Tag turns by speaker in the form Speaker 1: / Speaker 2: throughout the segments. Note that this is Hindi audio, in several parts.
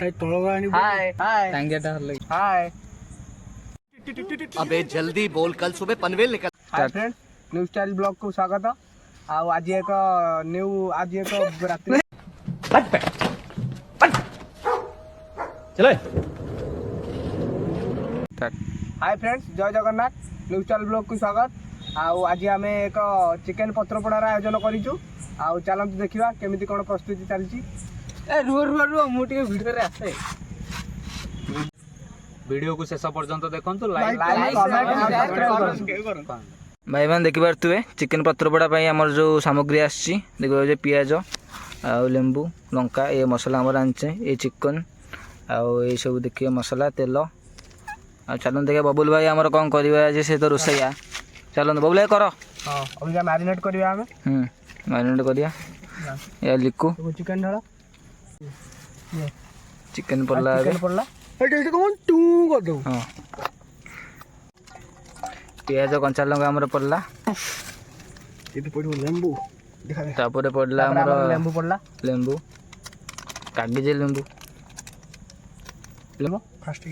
Speaker 1: हाय हाय
Speaker 2: अबे जल्दी बोल, कल सुबह पनवेल निकल।
Speaker 1: Hi friends, new style blog को स्वागत। आज एक रात्रि
Speaker 2: चलो।
Speaker 1: हाय फ्रेंड्स, जय जगन्नाथ। न्यू स्टाइल ब्लॉग को स्वागत। आज आम एक चिकेन पत्रपोड़ार आयोजन करूँ। चलते देखा केमी कौन प्रस्तुति चलती। रुह मुझे भिडियो आसे
Speaker 3: वीडियो को शेष पर्यंत देखंतु
Speaker 4: भाई मैंने देखी पारे चिकेन पत्रपोड़ा आमर जो सामग्री आसी देखिए पियाज आउ लेंबू लंका ये मसला आमर आनचे ये चिकन आउ ये सब देखिए मसला तेल आ चलो देखिए बबुल भाई आमर कौन करवा आज से तो रोसैया चलो बबुल भाई कर
Speaker 1: अभी मैरिनेट करिया
Speaker 4: मैरिनेट करिया या लिकु
Speaker 1: चिकन ढाला
Speaker 4: चिकन पड़ला पियाज कंचा लंका आमर पड़ला
Speaker 1: लेंबू
Speaker 4: तापर पड़ला आमर
Speaker 1: लेंबू पड़ला
Speaker 4: लेंबू कागज लेंबू
Speaker 1: फास्ट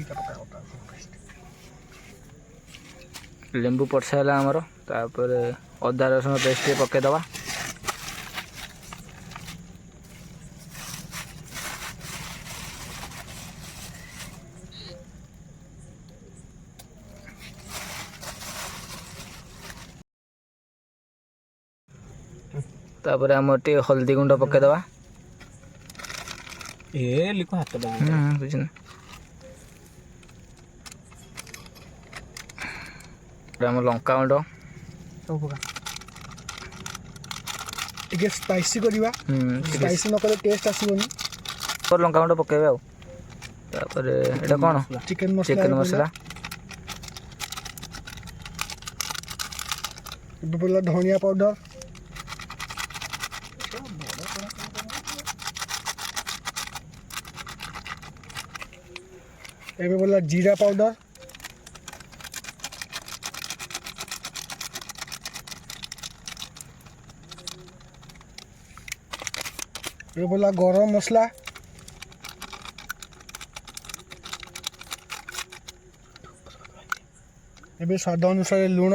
Speaker 4: लेंबू पड़ सारा आमर तापर अदा रसुण पेस्ट पकईदबा तापर आम टे हल्दी गुंड पकईदबा
Speaker 3: ए लिखो हाथ
Speaker 4: बुझना आम लंका गुंड
Speaker 1: टिके स्पाइसी करिवा स्पाइसी न करे टेस्ट आसीबनी
Speaker 4: और लंका गुंड पकेबे आ तापर एटा कोन चिकन मसला
Speaker 1: बोला धनिया पाउडर एबे बोला जीरा पाउडर ये बोला गरम मसला एबे स्वाद अनुसार लुण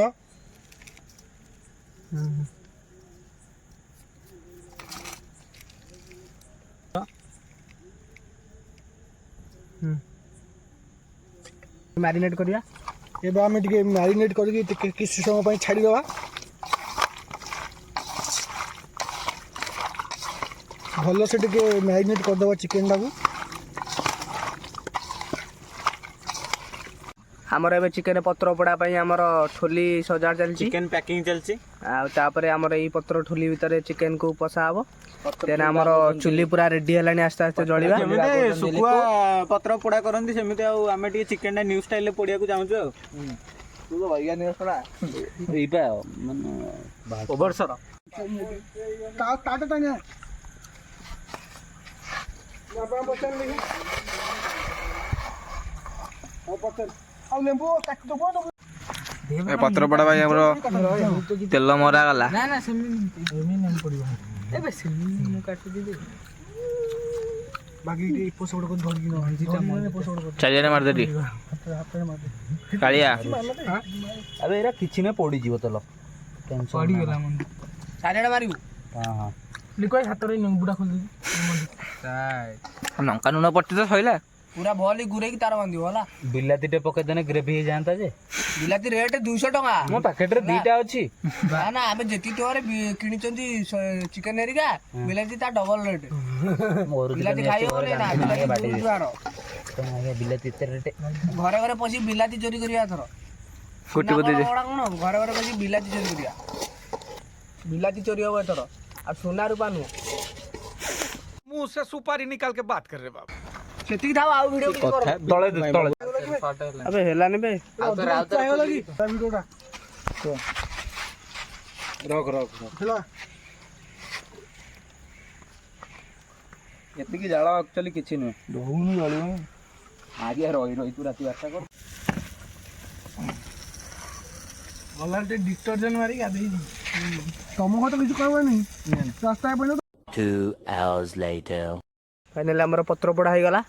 Speaker 1: मैरिनेट करिया एबे आमे टिके मैरिनेट करके टिके किसी समय पई छाडी देबा भलो से टिके मैरिनेट कर देबा चिकन टाकू हमर एबे चिकन पत्र पोड़ा पई हमर ठोली सजार चलची
Speaker 3: चिकन पैकिंग चलची
Speaker 1: आ तापरे हमर ई पत्र ठोली भीतर चिकन को पसा हबो देन हमर चुल्ली पूरा रेडी हलानी आस्ते आस्ते जळीबा
Speaker 3: जेमिते सुकुआ पत्र पोड़ा करंदी सेमिते आ आमे टी चिकन ना न्यू स्टाइल ले पोड़िया को जाउछु
Speaker 1: तू तो भैया नहीं सुना
Speaker 3: इबा माने ओवर सर
Speaker 1: टाटा टाटा बाबा बचन नहीं ओ पत्थर आ लेंबू काट दो
Speaker 4: पत्र पड़ा भाई हमरो तेल मरा गला
Speaker 1: ना ना सेमी नहीं पड़िबा एबे सेमी मु काट दे बाकी टी पोसोड को धर की न जीटा मन पोसोड को
Speaker 4: चारियाने मार देटी
Speaker 1: हाथ मार दे
Speaker 4: कालिया
Speaker 3: अबे एरा किछि ने पोड़ी जीव तलो टेंशन
Speaker 1: पड़ी गेला मन चारियाने मारिबू
Speaker 3: हां
Speaker 1: लिकोय हाथ रे बुडा खोल दे साइ
Speaker 4: लंका नुन पट्टी तो सइला
Speaker 1: पूरा भली गुरे की तार बांधी होला
Speaker 3: बिलाती टे पके देने ग्रेवी हे जानता जे
Speaker 1: बिलाती रेट 200 टका
Speaker 3: मो पैकेट रे दीटा अछि
Speaker 1: ना ना हमें जेती टोरे किनी चंदी चिकन एरिका बिलाती ता डबल रेट
Speaker 3: मोर
Speaker 1: बिलाती खाइयो बोले ना बिलाती दुआरो
Speaker 3: तो आगे बिलाती ते रेट
Speaker 1: घरे घरे पसी बिलाती चोरी करिया थरो
Speaker 4: कोटी कोटी दे
Speaker 1: घरे घरे पसी बिलाती चोरी करिया बिलाती चोरी होबे थरो आ सोना रूपा नु
Speaker 2: मुंह से सुपारी निकाल के बात कर रहे बाबू
Speaker 1: सेती थाव आ वीडियो की कर
Speaker 3: तळे तळे
Speaker 1: अबे हेला ने बे आउतर लगी वीडियोटा
Speaker 3: रख
Speaker 1: हेला
Speaker 3: एति की जाला एक्चुअली किछि न
Speaker 1: दोहुनु जळियो
Speaker 3: आगे रही तू राती 8टा कर
Speaker 1: गलाटे डिटर्जेंट मारी गाधेई तम को तो किछ कहबो नहीं रास्ता पे
Speaker 2: 2 hours later
Speaker 1: फाइनली हमर पत्र पड़ा हो गला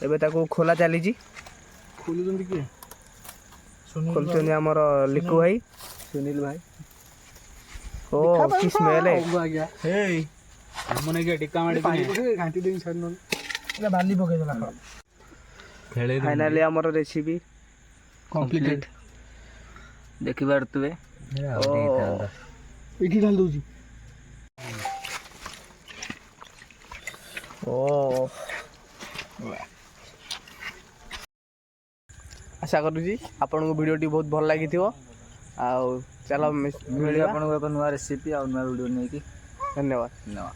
Speaker 1: ଏବେ ତାକୁ ଖୋଲା ଚାଲିଛି।
Speaker 3: ଖୋଲୁଛନ୍ତି କିଏ?
Speaker 1: ଖୋଲୁଛନ୍ତି ଆମର ଲିକୁ ଭାଇ, ସୁନୀଲ ଭାଇ। ଓ କି ସ୍ମେଲ!
Speaker 3: ହେଇ ଆମ ନେଇକି ଟିକା ମାଡ଼ି ଘାଣ୍ଟି ଦେଇ ଛାଡ଼ି
Speaker 1: ବାଲି ପକେଇଦେଲା।
Speaker 3: ଖେଳେଇ
Speaker 1: ଫାଇନାଲି ଆମର ରେସିପି
Speaker 3: କମ୍ପ୍ଲିଟେଡ୍।
Speaker 4: ଦେଖିପାରୁଥିବେ
Speaker 3: ଏଇଠି ଢାଲି ଦଉଛି।
Speaker 1: ଓ ଆଶା କରୁଛି ଆପଣଙ୍କୁ ଭିଡ଼ିଓଟି ବହୁତ ଭଲ ଲାଗିଥିବ। ଆଉ ଚାଲ
Speaker 4: ମିଳିବ ଆପଣଙ୍କୁ ଏକ ନୂଆ ରେସିପି ଆଉ ନୂଆ ଭିଡ଼ିଓ ନେଇକି।
Speaker 1: ଧନ୍ୟବାଦ।
Speaker 4: ଧନ୍ୟବାଦ।